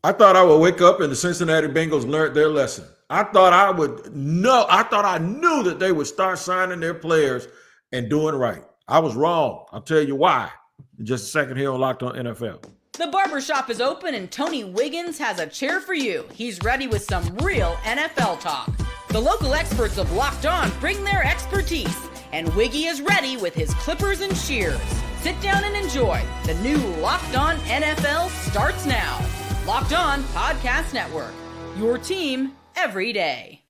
I thought I would wake up and the Cincinnati Bengals learned their lesson. I thought I would know. I thought I knew that they would start signing their players and doing right. I was wrong. I'll tell you why in just a second here on Locked On NFL. The barbershop is open and Tony Wiggins has a chair for you. He's ready with some real NFL talk. The local experts of Locked On bring their expertise, and Wiggy is ready with his clippers and shears. Sit down and enjoy. The new Locked On NFL starts now. Locked On Podcast Network. Your team every day.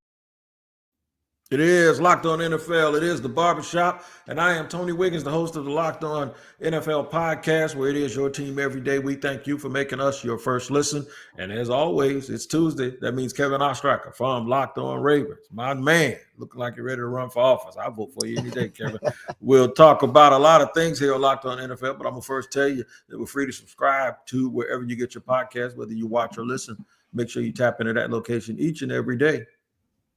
It is Locked On NFL. It is the barbershop. And I am Tony Wiggins, the host of the Locked On NFL podcast, where it is your team every day. We thank you for making us your first listen. And as always, it's Tuesday. That means Kevin Ostreicher from Locked On Ravens. My man, looking like you're ready to run for office. I'll vote for you any day, Kevin. We'll talk about a lot of things here on Locked On NFL, but I'm going to first tell you that we're free to subscribe to wherever you get your podcast, whether you watch or listen. Make sure you tap into that location each and every day.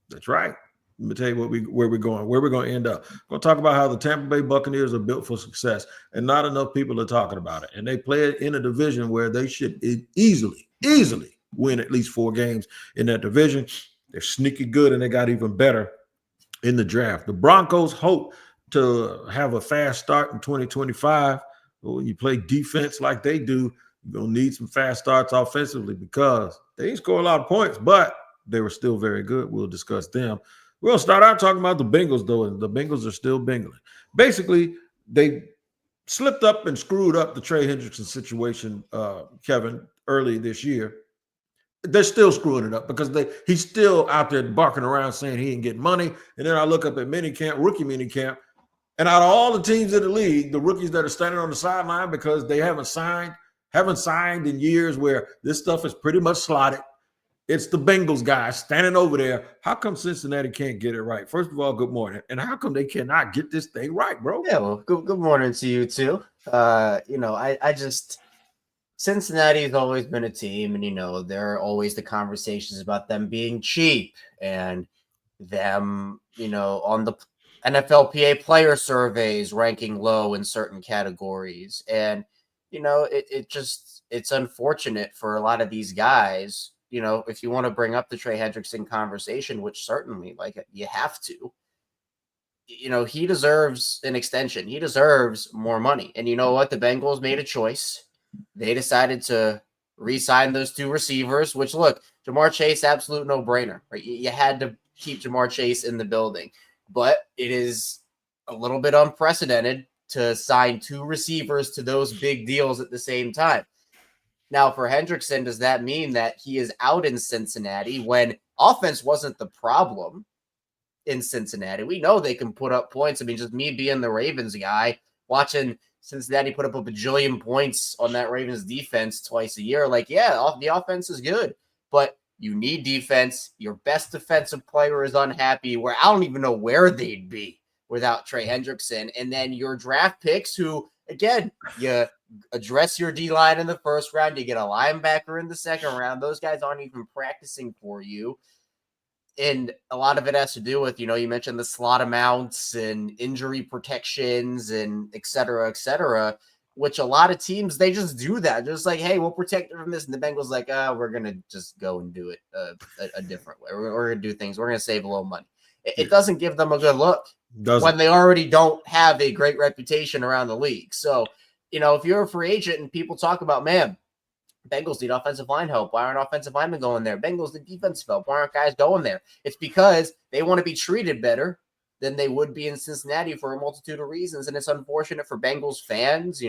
That's right. Let me tell you where we're going to end up. We're going to talk about how the Tampa Bay Buccaneers are built for success, and not enough people are talking about it. And they play it in a division where they should easily win at least 4 games in that division. They're sneaky good, and they got even better in the draft. The Broncos hope to have a fast start in 2025. When you play defense like they do, you're going to need some fast starts offensively because they didn't score a lot of points, but they were still very good. We'll discuss them. We'll start out talking about the Bengals, though, and the Bengals are still bingling. Basically, they slipped up and screwed up the Trey Hendrickson situation, Kevin, early this year. They're still screwing it up because he's still out there barking around saying he ain't getting money. And then I look up at rookie minicamp, and out of all the teams in the league, the rookies that are standing on the sideline because they haven't signed in years where this stuff is pretty much slotted. It's the Bengals guys standing over there. How come Cincinnati can't get it right? First of all, good morning. And how come they cannot get this thing right, bro? Yeah, well, good morning to you too. I just Cincinnati's always been a team, and there are always the conversations about them being cheap and them, on the NFLPA player surveys ranking low in certain categories. And it's unfortunate for a lot of these guys. If you want to bring up the Trey Hendrickson conversation, which certainly, you have to, he deserves an extension. He deserves more money. And you know what? The Bengals made a choice. They decided to re-sign those 2 receivers, which, look, Jamar Chase, absolute no-brainer. Right? You had to keep Jamar Chase in the building. But it is a little bit unprecedented to sign 2 receivers to those big deals at the same time. Now, for Hendrickson, does that mean that he is out in Cincinnati when offense wasn't the problem in Cincinnati? We know they can put up points. I mean, just me being the Ravens guy, watching Cincinnati put up a bajillion points on that Ravens defense twice a year. The offense is good, but you need defense. Your best defensive player is unhappy, where I don't even know where they'd be without Trey Hendrickson. And then your draft picks who, again, you address your D-line in the first round. You get a linebacker in the second round. Those guys aren't even practicing for you. And a lot of it has to do with, you mentioned the slot amounts and injury protections and et cetera, which a lot of teams, they just do that. Just like, hey, we'll protect you from this. And the Bengals like, we're going to just go and do it a different way. We're going to do things. We're going to save a little money. It doesn't give them a good look when they already don't have a great reputation around the league. So, if you're a free agent and people talk about, man, Bengals need offensive line help. Why aren't offensive linemen going there? Bengals need defensive help. Why aren't guys going there? It's because they want to be treated better than they would be in Cincinnati for a multitude of reasons. And it's unfortunate for Bengals fans,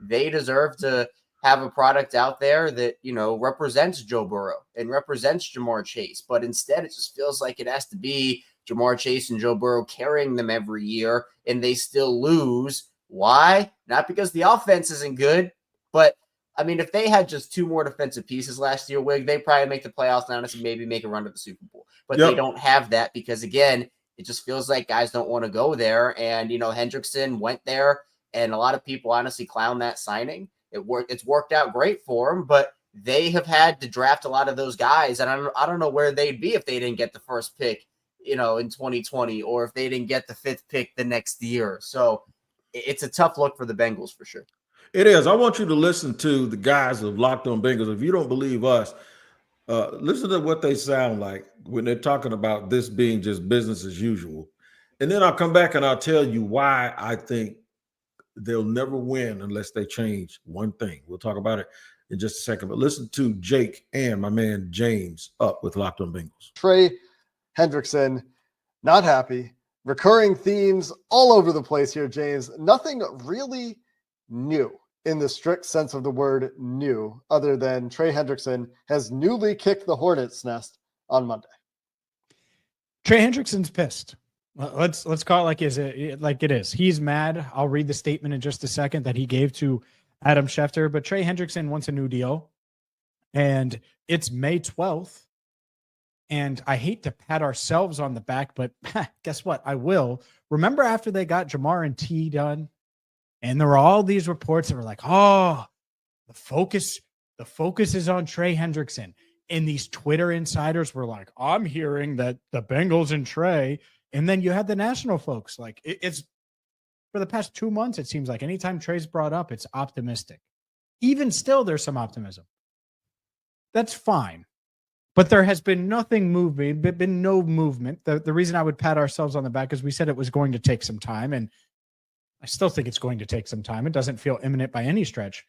they deserve to have a product out there that, represents Joe Burrow and represents Jamar Chase. But instead, it just feels like it has to be Jamar Chase and Joe Burrow carrying them every year, and they still lose. Why? Not because the offense isn't good, but I mean, if they had just 2 more defensive pieces last year, Wig, they'd probably make the playoffs and honestly maybe make a run to the Super Bowl. But They don't have that because, again, it just feels like guys don't want to go there. And, Hendrickson went there, and a lot of people honestly clown that signing. It's worked out great for him, but they have had to draft a lot of those guys, and I don't know where they'd be if they didn't get the first pick, in 2020, or if they didn't get the 5th pick the next year. So it's a tough look for the Bengals for sure. It is. I want you to listen to the guys of Locked On Bengals. If you don't believe us, listen to what they sound like when they're talking about this being just business as usual. And then I'll come back and I'll tell you why I think they'll never win unless they change one thing. We'll talk about it in just a second. But listen to Jake and my man James up with Locked On Bengals. Trey Hendrickson, not happy. Recurring themes all over the place here, James. Nothing really new in the strict sense of the word new, other than Trey Hendrickson has newly kicked the hornet's nest on Monday. Trey Hendrickson's pissed. Let's call it like it is. He's mad. I'll read the statement in just a second that he gave to Adam Schefter. But Trey Hendrickson wants a new deal, and it's May 12th. And I hate to pat ourselves on the back, but guess what? I will. Remember after they got Jamar and T done, and there were all these reports that were like, oh, the focus is on Trey Hendrickson. And these Twitter insiders were like, I'm hearing that the Bengals and Trey. And then you had the national folks. Like it's for the past 2 months, it seems like anytime Trey's brought up, it's optimistic. Even still, there's some optimism. That's fine. But there has been been no movement. The reason I would pat ourselves on the back is we said it was going to take some time, and I still think it's going to take some time. It doesn't feel imminent by any stretch.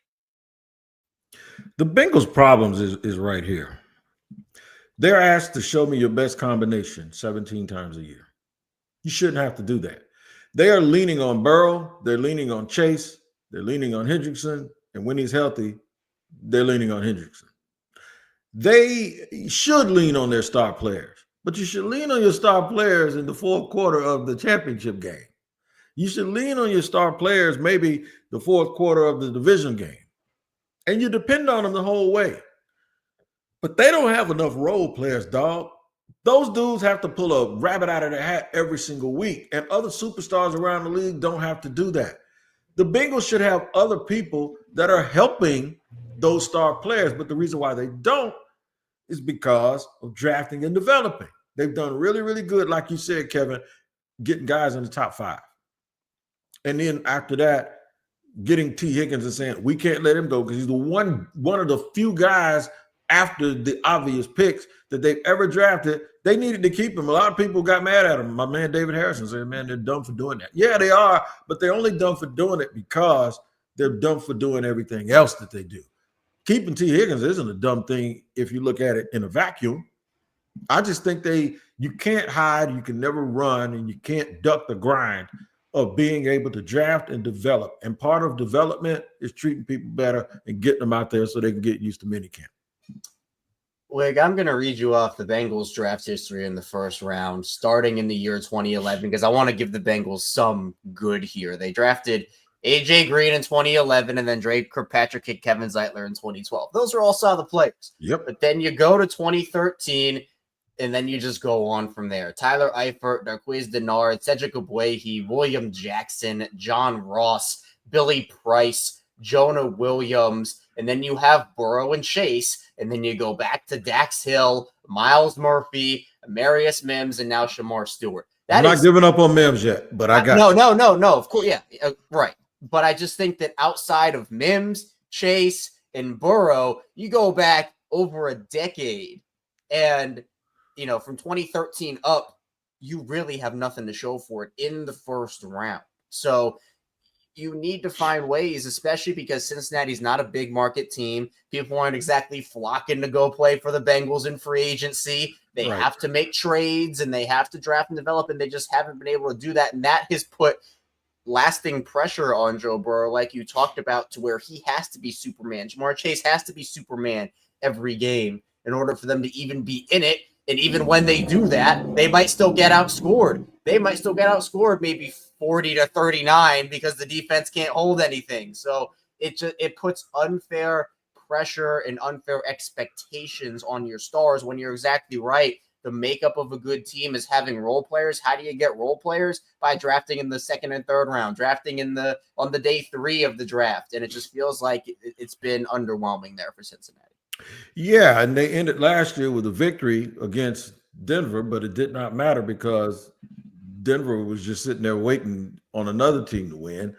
The Bengals' problems is right here. They're asked to show me your best combination 17 times a year. You shouldn't have to do that. They are leaning on Burrow. They're leaning on Chase. They're leaning on Hendrickson. And when he's healthy, they're leaning on Hendrickson. They should lean on their star players, but you should lean on your star players in the fourth quarter of the championship game. You should lean on your star players maybe the fourth quarter of the division game. And you depend on them the whole way. But they don't have enough role players, dog. Those dudes have to pull a rabbit out of their hat every single week. And other superstars around the league don't have to do that. The Bengals should have other people that are helping those star players. But the reason why they don't is because of drafting and developing. They've done really, really good, like you said, Kevin, getting guys in the top 5. And then after that, getting T. Higgins and saying, we can't let him go because he's the one of the few guys after the obvious picks that they've ever drafted. They needed to keep him. A lot of people got mad at him. My man David Harrison said, man, they're dumb for doing that. Yeah, they are, but they're only dumb for doing it because they're dumb for doing everything else that they do. Keeping T. Higgins isn't a dumb thing if you look at it in a vacuum. I just think you can't hide, you can never run, and you can't duck the grind of being able to draft and develop. And part of development is treating people better and getting them out there so they can get used to minicamp. Wig, I'm going to read you off the Bengals draft history in the first round, starting in the year 2011, because I want to give the Bengals some good here. They drafted A.J. Green in 2011, and then Drake Kirkpatrick and Kevin Zeitler in 2012. Those are all solid players. Yep. But then you go to 2013, and then you just go on from there. Tyler Eifert, Darqueze Dennard, Cedric Ogbuehi, William Jackson, John Ross, Billy Price, Jonah Williams, and then you have Burrow and Chase, and then you go back to Dax Hill, Miles Murphy, Marius Mims, and now Shamar Stewart. I'm not giving up on Mims yet, but I got no. Of course, yeah, right. But I just think that outside of Mims, Chase, and Burrow, you go back over a decade, and from 2013 up, you really have nothing to show for it in the first round. So you need to find ways, especially because Cincinnati's not a big market team. People aren't exactly flocking to go play for the Bengals in free agency. They have to make trades and they have to draft and develop, and they just haven't been able to do that. And that has put lasting pressure on Joe Burrow, like you talked about, to where he has to be Superman. Jamar Chase has to be Superman every game in order for them to even be in it. And even when they do that, they might still get outscored. They might still get outscored maybe 40-39 because the defense can't hold anything. So it puts unfair pressure and unfair expectations on your stars when you're exactly right. The makeup of a good team is having role players. How do you get role players? By drafting in the second and third round, drafting on the day 3 of the draft. And it just feels like it's been underwhelming there for Cincinnati. Yeah, and they ended last year with a victory against Denver, but it did not matter because Denver was just sitting there waiting on another team to win.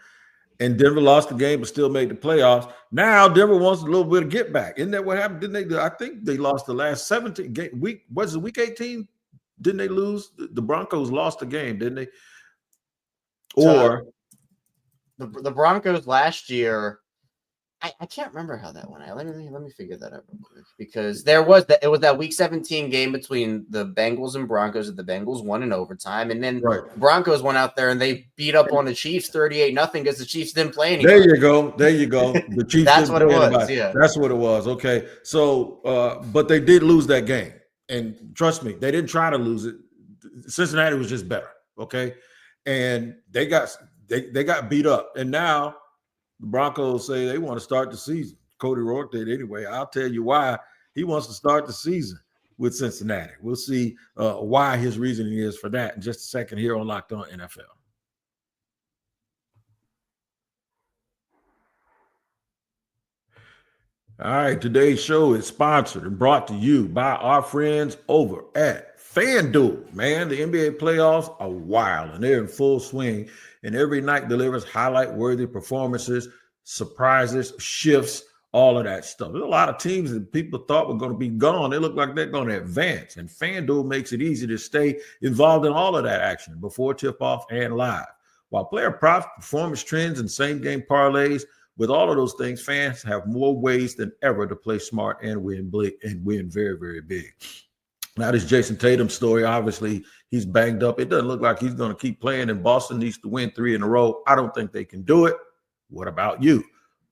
and Denver lost the game but still made the playoffs. Now Denver wants a little bit of get back. Isn't that what happened? Didn't they? I think they lost the last 17 game week. Was it week 18? Didn't they lose? The Broncos lost the game, didn't they? Or the Broncos last year, I can't remember how that went. Let me figure that out real quick, because it was that week 17 game between the Bengals and Broncos that the Bengals won in overtime, and then right. Broncos went out there and they beat up on the Chiefs 38-0 because the Chiefs didn't play anymore. There you go. The Chiefs. That's what it was. Yeah, that's what it was. Okay, so but they did lose that game, and trust me, they didn't try to lose it. Cincinnati was just better. Okay, and they got beat up, and now the Broncos say they want to start the season. Cody Rourke did anyway. I'll tell you why he wants to start the season with Cincinnati. We'll see why his reasoning is for that in just a second here on Locked On NFL. All right, today's show is sponsored and brought to you by our friends over at FanDuel. Man, the NBA playoffs are wild and they're in full swing, and every night delivers highlight-worthy performances, surprises, shifts, all of that stuff. There's a lot of teams that people thought were going to be gone. They look like they're going to advance, and FanDuel makes it easy to stay involved in all of that action before tip-off and live. While player props, performance trends, and same-game parlays, with all of those things, fans have more ways than ever to play smart and win very, very big. Now, this Jason Tatum story, obviously, he's banged up. It doesn't look like he's going to keep playing, and Boston needs to win 3 in a row. I don't think they can do it. What about you?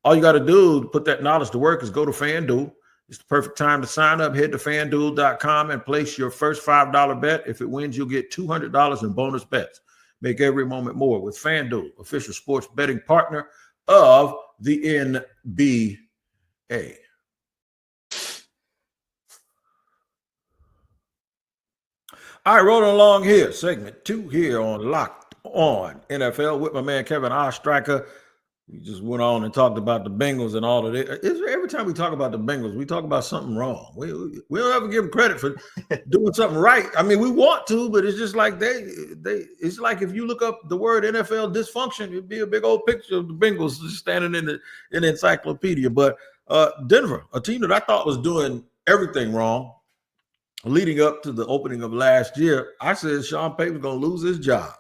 All you got to do to put that knowledge to work is go to FanDuel. It's the perfect time to sign up. Head to FanDuel.com and place your first $5 bet. If it wins, you'll get $200 in bonus bets. Make every moment more with FanDuel, official sports betting partner of the NBA. All right, rolling along here, segment 2 here on Locked On NFL with my man Kevin Ostreicher. We just went on and talked about the Bengals and all of it. Every time we talk about the Bengals, we talk about something wrong. We don't ever give them credit for doing something right. I mean, we want to, but it's just like it's like if you look up the word NFL dysfunction, it'd be a big old picture of the Bengals just standing in the encyclopedia. But Denver, a team that I thought was doing everything wrong leading up to the opening of last year, I said Sean Payton was going to lose his job.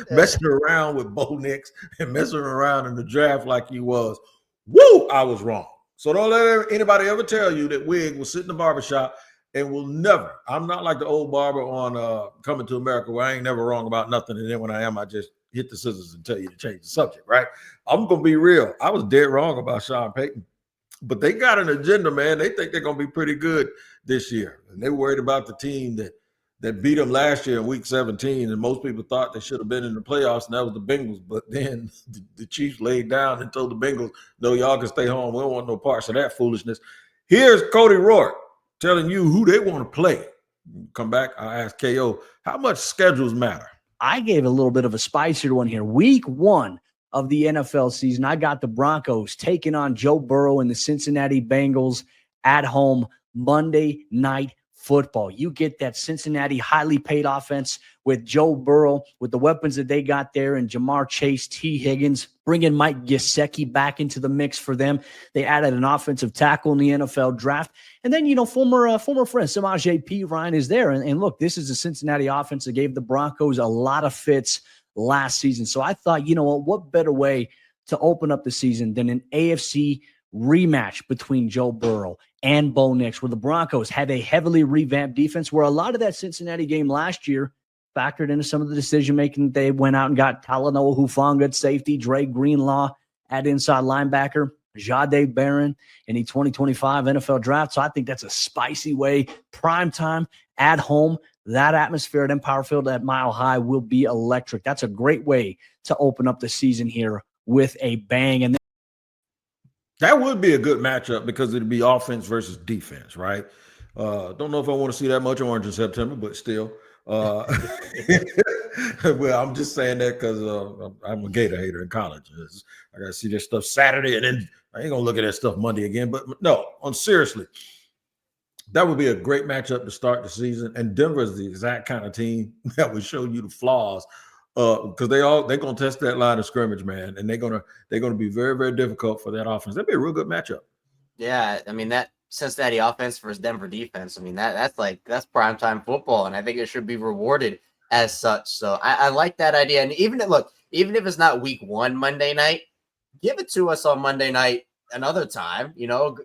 Messing around with Bo Nix and messing around in the draft like he was. Woo! I was wrong. So don't let anybody ever tell you that Wig will sit in the barbershop and will never. I'm not like the old barber on Coming to America where I ain't never wrong about nothing. And then when I am, I just hit the scissors and tell you to change the subject, right? I'm going to be real. I was dead wrong about Sean Payton. But they got an agenda, man. They think they're going to be pretty good this year. And they're worried about the team that beat them last year in week 17, and most people thought they should have been in the playoffs, and that was the Bengals. But then the Chiefs laid down and told the Bengals, no, y'all can stay home. We don't want no parts of that foolishness. Here's Cody Rourke telling you who they want to play. Come back, I asked KO, how much schedules matter? I gave a little bit of a spicier one here. Week 1 of the NFL season, I got the Broncos taking on Joe Burrow and the Cincinnati Bengals at home Monday Night Football. You get that Cincinnati highly paid offense with Joe Burrow, with the weapons that they got there, and Jamar Chase, T. Higgins, bringing Mike Gesicki back into the mix for them. They added an offensive tackle in the NFL draft. And then, former friend Samaje P. Ryan is there. And look, this is a Cincinnati offense that gave the Broncos a lot of fits last season. So I thought, what better way to open up the season than an AFC rematch between Joe Burrow and Bo Nix, where the Broncos had a heavily revamped defense, where a lot of that Cincinnati game last year factored into some of the decision-making. They went out and got Talanoa Hufanga at safety, Dre Greenlaw at inside linebacker, Jahdae Barron in the 2025 NFL draft. So I think that's a spicy way. Prime time at home. That atmosphere at Empire Field at Mile High will be electric. That's a great way to open up the season here with a bang. And that would be a good matchup because it'd be offense versus defense, right? Don't know if I want to see that much orange in September, but still. Well, I'm just saying that because I'm a Gator hater in college. I got to see this stuff Saturday, and then I ain't going to look at that stuff Monday again. But no, seriously, that would be a great matchup to start the season. And Denver is the exact kind of team that would show you the flaws because they're gonna test that line of scrimmage, man, and they're gonna be very, very difficult for that offense. That'd be a real good matchup. Yeah, I mean that Cincinnati offense versus Denver defense. I mean that's primetime football, and I think it should be rewarded as such. So I like that idea. And even if it's not week 1 Monday night, give it to us on Monday night another time.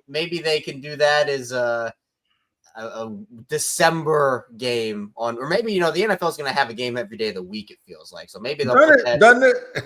Maybe they can do that as a December game on, or maybe the NFL is going to have a game every day of the week. It feels like so. Maybe they'll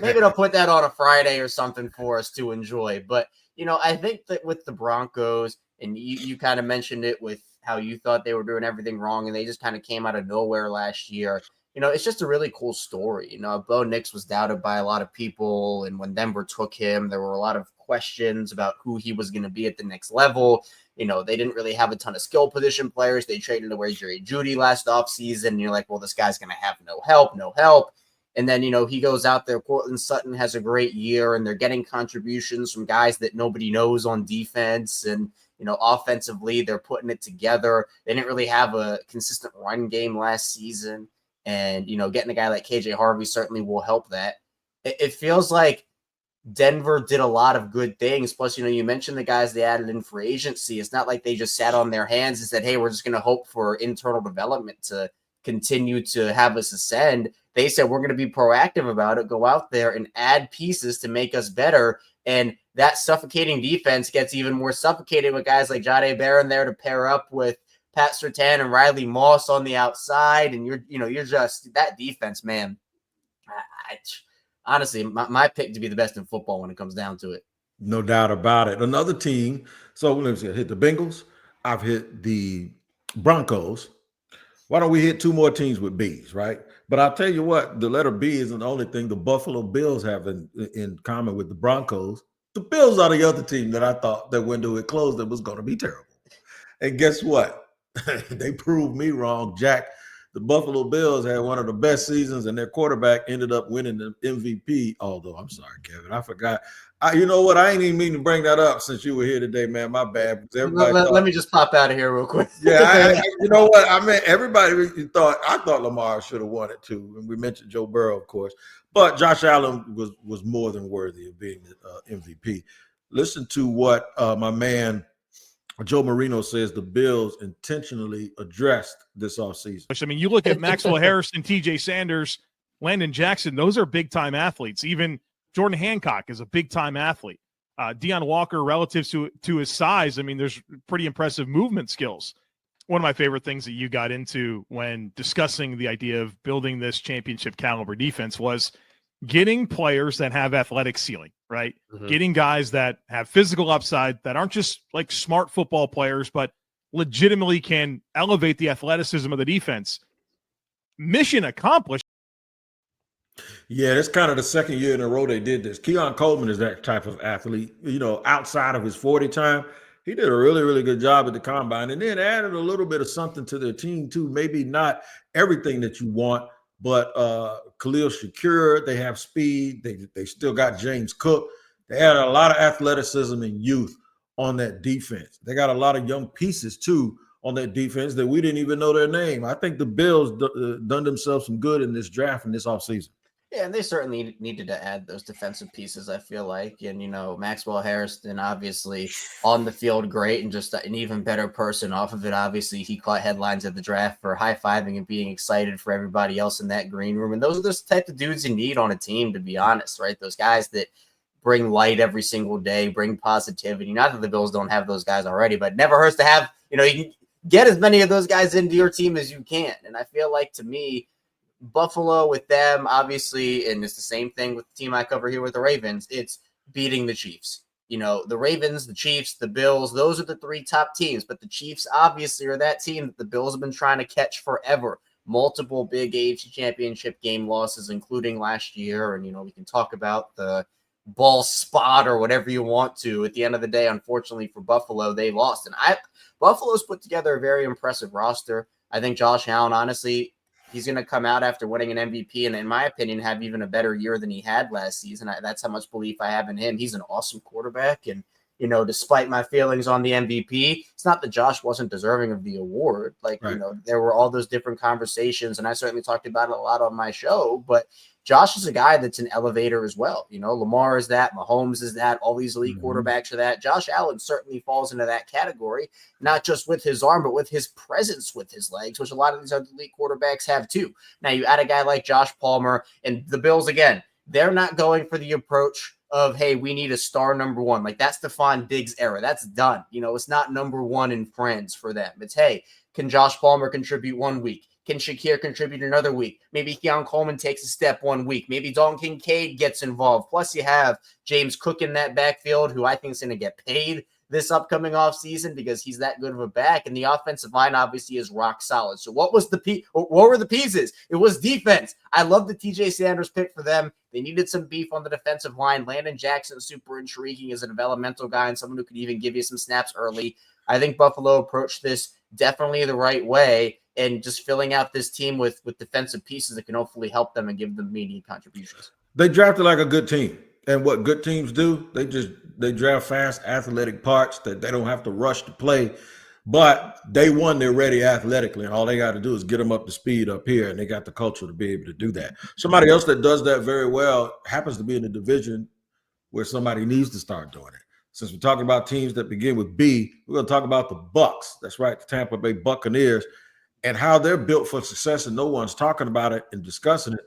maybe they'll put that on a Friday or something for us to enjoy. But I think that with the Broncos, and you kind of mentioned it with how you thought they were doing everything wrong, and they just kind of came out of nowhere last year. It's just a really cool story. Bo Nix was doubted by a lot of people, and when Denver took him, there were a lot of questions about who he was going to be at the next level. They didn't really have a ton of skill position players. They traded away Jerry Jeudy last offseason. And you're like, well, this guy's going to have no help. And then, he goes out there. Cortland Sutton has a great year, and they're getting contributions from guys that nobody knows on defense. And, offensively, they're putting it together. They didn't really have a consistent run game last season. And, getting a guy like KJ Harvey certainly will help that. It feels like Denver did a lot of good things. Plus, you mentioned the guys they added in free agency. It's not like they just sat on their hands and said, hey, we're just going to hope for internal development to continue to have us ascend. They said, we're going to be proactive about it, go out there and add pieces to make us better. And that suffocating defense gets even more suffocated with guys like Jahdae Barron there to pair up with Pat Surtain and Riley Moss on the outside. And you're just that defense, man. Honestly, my pick to be the best in football when it comes down to it. No doubt about it. Another team. So let me see. I hit the Bengals. I've hit the Broncos. Why don't we hit 2 more teams with B's, right? But I'll tell you what, the letter B isn't the only thing the Buffalo Bills have in common with the Broncos. The Bills are the other team that I thought that window had closed that was going to be terrible. And guess what? They proved me wrong, Jack. The Buffalo Bills had one of the best seasons, and their quarterback ended up winning the MVP. Although, I'm sorry, Kevin, I forgot. You know what? I ain't even mean to bring that up since you were here today, man. My bad. Let me just pop out of here real quick. Yeah, you know what? I mean, everybody I thought Lamar should have won it too, and we mentioned Joe Burrow, of course. But Josh Allen was more than worthy of being the MVP. Listen to what my man Joe Marino says the Bills intentionally addressed this offseason. I mean, you look at Maxwell Harrison, TJ Sanders, Landon Jackson, those are big-time athletes. Even Jordan Hancock is a big-time athlete. Deion Walker, relative to his size, I mean, there's pretty impressive movement skills. One of my favorite things that you got into when discussing the idea of building this championship caliber defense was getting players that have athletic ceiling, right? Mm-hmm. Getting guys that have physical upside that aren't just like smart football players, but legitimately can elevate the athleticism of the defense. Mission accomplished. Yeah, that's kind of the second year in a row they did this. Keon Coleman is that type of athlete. Outside of his 40 time, he did a really, really good job at the combine, and then added a little bit of something to their team too. Maybe not everything that you want, but Khalil Shakir, they have speed. They still got James Cook. They had a lot of athleticism and youth on that defense. They got a lot of young pieces too on that defense that we didn't even know their name. I think the Bills done themselves some good in this draft and this offseason. Yeah, and they certainly needed to add those defensive pieces, I feel like. And, Maxwell Harrison, obviously, on the field, great, and just an even better person off of it. Obviously, he caught headlines at the draft for high-fiving and being excited for everybody else in that green room. And those are the type of dudes you need on a team, to be honest, right? Those guys that bring light every single day, bring positivity. Not that the Bills don't have those guys already, but it never hurts to have, you can get as many of those guys into your team as you can. And I feel like, to me, Buffalo with them, obviously, and it's the same thing with the team I cover here with the Ravens, it's beating the Chiefs. The Ravens, the Chiefs, the Bills, those are the 3 top teams. But the Chiefs obviously are that team that the Bills have been trying to catch forever. Multiple big AFC championship game losses, including last year. And, we can talk about the ball spot or whatever you want to. At the end of the day, unfortunately for Buffalo, they lost. And Buffalo's put together a very impressive roster. I think Josh Allen, honestly, he's going to come out after winning an MVP and, in my opinion, have even a better year than he had last season. That's how much belief I have in him. He's an awesome quarterback, and despite my feelings on the MVP, it's not that Josh wasn't deserving of the award. Like, Right. There were all those different conversations, and I certainly talked about it a lot on my show, but Josh is a guy that's an elevator as well. Lamar is that, Mahomes is that, all these elite quarterbacks are that. Josh Allen certainly falls into that category, not just with his arm, but with his presence with his legs, which a lot of these other elite quarterbacks have too. Now you add a guy like Josh Palmer, and the Bills, again, they're not going for the approach of, hey, we need a star number one. Like, that's Stephon Diggs' era. That's done. It's not number one in Friends for them. It's, hey, can Josh Palmer contribute 1 week? Can Shakir contribute another week? Maybe Keon Coleman takes a step 1 week. Maybe Dalton Kincaid gets involved. Plus, you have James Cook in that backfield, who I think is going to get paid this upcoming offseason because he's that good of a back. And the offensive line obviously is rock solid. So what were the pieces? It was defense. I love the TJ Sanders pick for them. They needed some beef on the defensive line. Landon Jackson, super intriguing as a developmental guy and someone who could even give you some snaps early. I think Buffalo approached this definitely the right way, and just filling out this team with defensive pieces that can hopefully help them and give them immediate contributions. They drafted like a good team. And what good teams do, they draft fast, athletic parts that they don't have to rush to play. But day one, they're ready athletically, and all they got to do is get them up to speed up here, and they got the culture to be able to do that. Somebody else that does that very well happens to be in the division where somebody needs to start doing it. Since we're talking about teams that begin with B, we're going to talk about the Bucs. That's right, the Tampa Bay Buccaneers, and how they're built for success, and no one's talking about it and discussing it.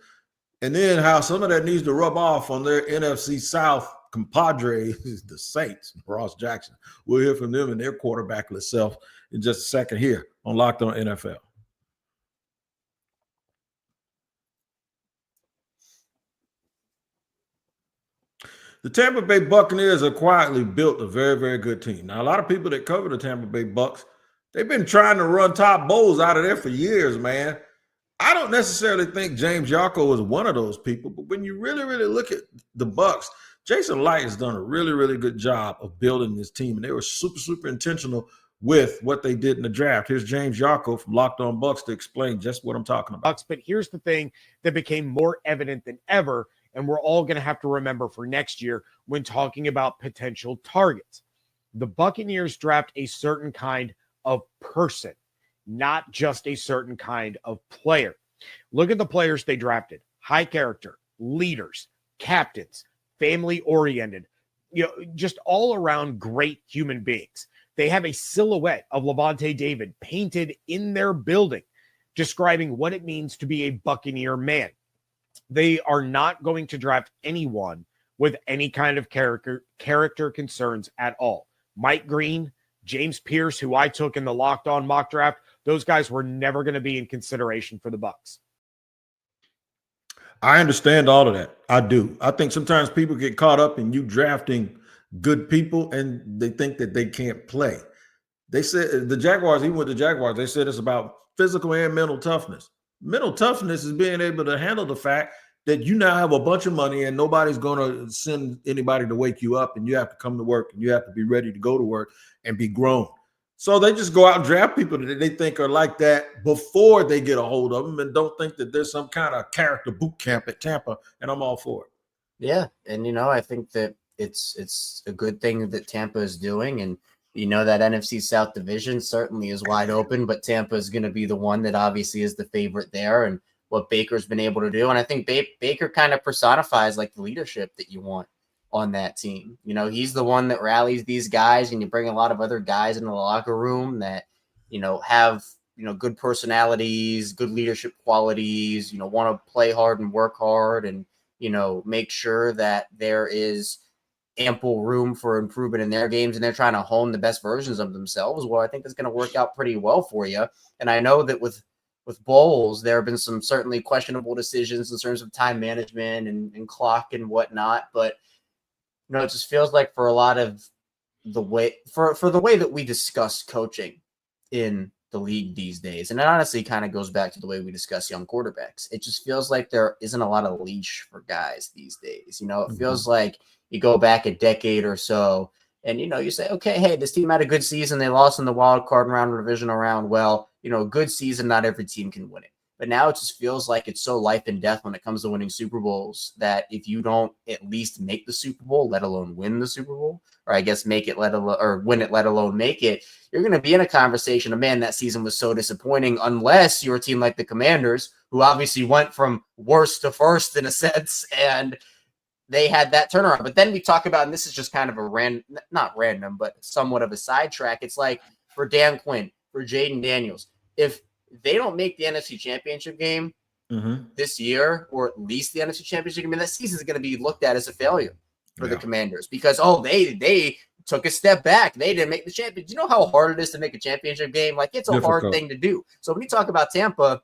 And then how some of that needs to rub off on their NFC South compadres, the Saints, Ross Jackson. We'll hear from them and their quarterbackless self in just a second here on Locked On NFL. The Tampa Bay Buccaneers have quietly built a very, very good team. Now, a lot of people that cover the Tampa Bay Bucs, they've been trying to run Todd Bowles out of there for years, man. I don't necessarily think James Yocko is one of those people, but when you really, really look at the Bucs, Jason Light has done a really, really good job of building this team, and they were super, super intentional with what they did in the draft. Here's James Yocko from Locked On Bucs to explain just what I'm talking about. But here's the thing that became more evident than ever, and we're all going to have to remember for next year when talking about potential targets. The Buccaneers draft a certain kind of person, not just a certain kind of player. Look at the players they drafted: high character, leaders, captains, family-oriented, just all around great human beings. They have a silhouette of Levante David painted in their building, describing what it means to be a Buccaneer man. They are not going to draft anyone with any kind of character concerns at all. Mike Green, James Pierce, who I took in the Locked On mock draft, those guys were never going to be in consideration for the Bucs. I understand all of that. I do. I think sometimes people get caught up in you drafting good people and they think that they can't play. They said the Jaguars, even with the Jaguars, they said it's about physical and mental toughness. Mental toughness is being able to handle the fact that you now have a bunch of money and nobody's going to send anybody to wake you up, and you have to come to work and you have to be ready to go to work and be grown. So they just go out and draft people that they think are like that before they get a hold of them, and don't think that there's some kind of character boot camp at Tampa, and I'm all for it. Yeah, and I think that it's a good thing that Tampa is doing, and that NFC South division certainly is wide open, but Tampa is going to be the one that obviously is the favorite there, and what Baker's been able to do. And I think Baker kind of personifies like the leadership that you want on that team. He's the one that rallies these guys, and you bring a lot of other guys in the locker room that, have, good personalities, good leadership qualities, want to play hard and work hard, and, make sure that there is ample room for improvement in their games, and they're trying to hone the best versions of themselves. Well, I think it's going to work out pretty well for you. And I know that with Bowles, there have been some certainly questionable decisions in terms of time management and clock and whatnot, but it just feels like for a lot of the way for the way that we discuss coaching in the league these days, and it honestly kind of goes back to the way we discuss young quarterbacks. It just feels like there isn't a lot of leash for guys these days. It feels like you go back a decade or so, and you say, okay, hey, this team had a good season. They lost in the wild card round, divisional round. Well, a good season, not every team can win it. But now it just feels like it's so life and death when it comes to winning Super Bowls that if you don't at least make the Super Bowl, let alone win the Super Bowl, or I guess make it, let alone, or win it, let alone make it, you're going to be in a conversation of, man, that season was so disappointing, unless you're a team like the Commanders, who obviously went from worst to first in a sense, and they had that turnaround. But then we talk about, and this is just kind of a not random, but somewhat of a sidetrack. It's like for Dan Quinn, for Jaden Daniels, if they don't make the NFC Championship game this year, or at least the NFC Championship game, that season is going to be looked at as a failure for the Commanders, because they took a step back. They didn't make the championship. You know how hard it is to make a championship game? Like, it's a hard thing to do. So when you talk about Tampa,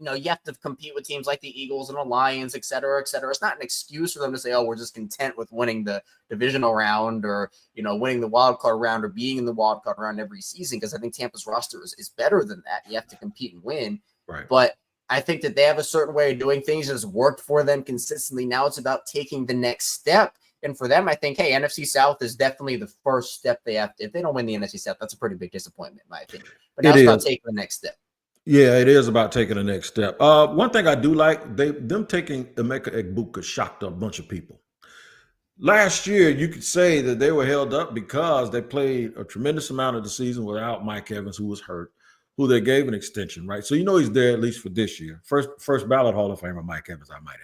you have to compete with teams like the Eagles and the Lions, et cetera, et cetera. It's not an excuse for them to say, oh, we're just content with winning the divisional round, or, winning the wild card round, or being in the wild card round every season. Because I think Tampa's roster is better than that. You have to compete and win. Right. But I think that they have a certain way of doing things that's worked for them consistently. Now it's about taking the next step. And for them, I think, hey, NFC South is definitely the first step they have to. If they don't win the NFC South, that's a pretty big disappointment, in my opinion. But now it's about taking the next step. Yeah, it is about taking the next step. One thing I do like, them taking Emeka Egbuka shocked a bunch of people. Last year, you could say that they were held up because they played a tremendous amount of the season without Mike Evans, who was hurt, who they gave an extension, right? So he's there at least for this year. First ballot Hall of Famer Mike Evans, I might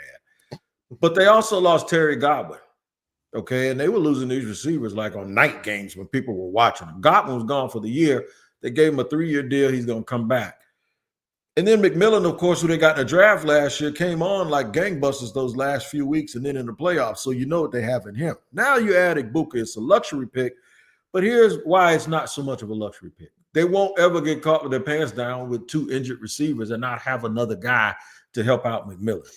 add. But they also lost Terry Godwin, okay? And they were losing these receivers like on night games when people were watching them. Godwin was gone for the year. They gave him a 3-year deal. He's going to come back. And then McMillan, of course, who they got in the draft last year, came on like gangbusters those last few weeks and then in the playoffs. So you know what they have in him. Now you add Egbuka. It's a luxury pick. But here's why it's not so much of a luxury pick. They won't ever get caught with their pants down with 2 injured receivers and not have another guy to help out McMillan.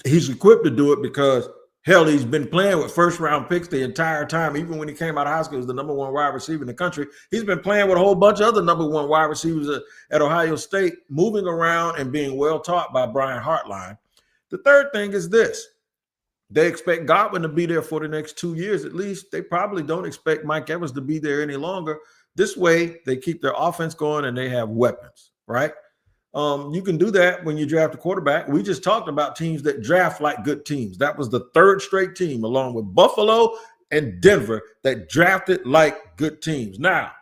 He's equipped to do it because, hell, he's been playing with first-round picks the entire time. Even when he came out of high school, he was the number 1 wide receiver in the country. He's been playing with a whole bunch of other number 1 wide receivers at Ohio State, moving around and being well taught by Brian Hartline. The third thing is this. They expect Godwin to be there for the next 2 years at least. They probably don't expect Mike Evans to be there any longer. This way, they keep their offense going and they have weapons, right? You can do that when you draft a quarterback. We just talked about teams that draft like good teams. That was the 3rd straight team, along with Buffalo and Denver, that drafted like good teams. Now,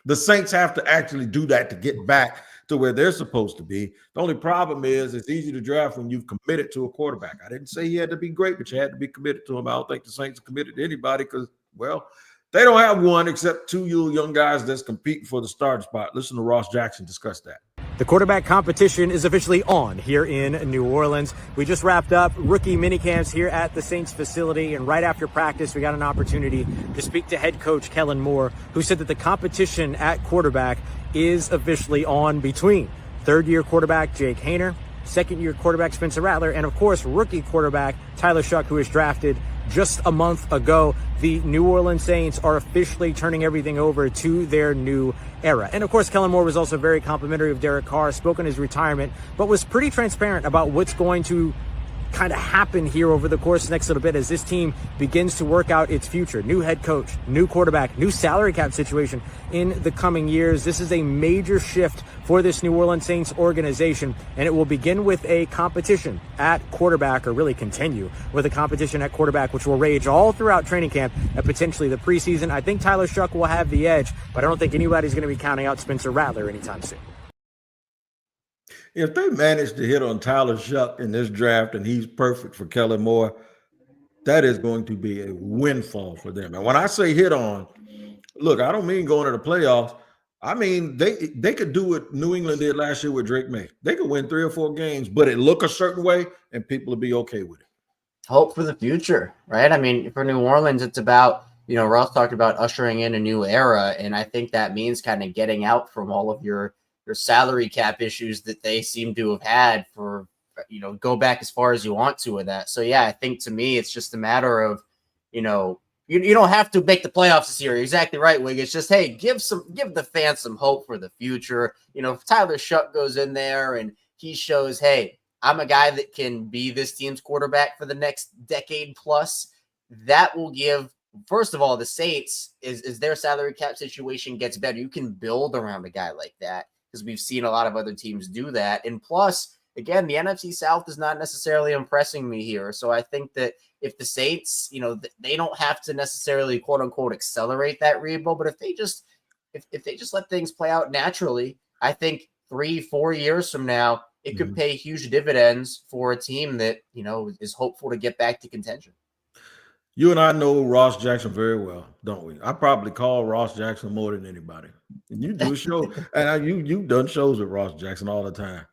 the Saints have to actually do that to get back to where they're supposed to be. The only problem is it's easy to draft when you've committed to a quarterback. I didn't say he had to be great, but you had to be committed to him. I don't think the Saints are committed to anybody because, well, they don't have one except 2 young guys that's competing for the starting spot. Listen to Ross Jackson discuss that. The quarterback competition is officially on here in New Orleans. We just wrapped up rookie minicamps here at the Saints facility, and right after practice, we got an opportunity to speak to head coach Kellen Moore, who said that the competition at quarterback is officially on between third-year quarterback Jake Haener, second-year quarterback Spencer Rattler, and of course, rookie quarterback Tyler Shuck, who was drafted just a month ago. The New Orleans Saints are officially turning everything over to their new era. And of course, Kellen Moore was also very complimentary of Derek Carr, spoke on his retirement, but was pretty transparent about what's going to kind of happen here over the course of the next little bit as this team begins to work out its future. New head coach, new quarterback, new salary cap situation in the coming years. This is a major shift for this New Orleans Saints organization, and it will begin with a competition at quarterback, or really continue with a competition at quarterback, which will rage all throughout training camp and potentially the preseason. I think Tyler Shuck will have the edge, but I don't think anybody's going to be counting out Spencer Rattler anytime soon. If they manage to hit on Tyler Shuck in this draft and he's perfect for Kellen Moore, that is going to be a windfall for them. And when I say hit on, look, I don't mean going to the playoffs. I mean, they could do what New England did last year with Drake May. They could win 3 or 4 games, but it look a certain way and people will be okay with it. Hope for the future, right? I mean, for New Orleans, it's about, Ross talked about ushering in a new era. And I think that means kind of getting out from all of your salary cap issues that they seem to have had for, go back as far as you want to with that. So, yeah, I think to me, it's just a matter of, you don't have to make the playoffs this year. You're exactly right, Wig. It's just, hey, give the fans some hope for the future. If Tyler Shuck goes in there and he shows, hey, I'm a guy that can be this team's quarterback for the next decade plus, that will give, first of all, the Saints, is their salary cap situation gets better. You can build around a guy like that. because we've seen a lot of other teams do that. And plus, again, the NFC South is not necessarily impressing me here. So I think that if the Saints, they don't have to necessarily quote unquote accelerate that rebuild, but if they just let things play out naturally, I think 3-4 years from now, it could pay huge dividends for a team that, is hopeful to get back to contention. You and I know Ross Jackson very well, don't we? I probably call Ross Jackson more than anybody. And you do a show, and you've done shows with Ross Jackson all the time.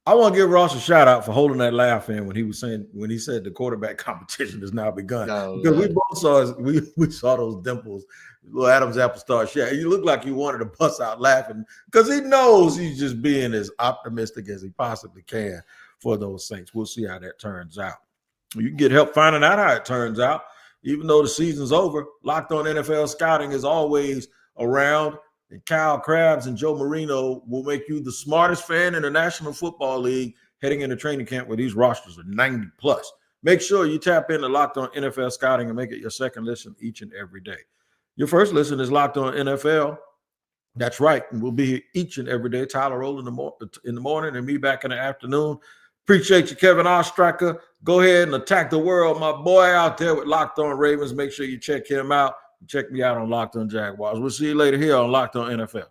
I want to give Ross a shout out for holding that laugh in when he said the quarterback competition has now begun. Because we both saw we saw those dimples. Little Adam's apple starts. Yeah, you look like you wanted to bust out laughing because he knows he's just being as optimistic as he possibly can for those Saints. We'll see how that turns out. You can get help finding out how it turns out. Even though the season's over, Locked On NFL Scouting is always around. And Kyle Krabs and Joe Marino will make you the smartest fan in the National Football League heading into training camp where these rosters are 90 plus. Make sure you tap into Locked On NFL Scouting and make it your second listen each and every day. Your first listen is Locked On NFL. That's right. And we'll be here each and every day. Tyler Roll in the morning and me back in the afternoon. Appreciate you, Kevin Ostreicher. Go ahead and attack the world. My boy out there with Locked On Ravens. Make sure you check him out. Check me out on Locked On Jaguars. We'll see you later here on Locked On NFL.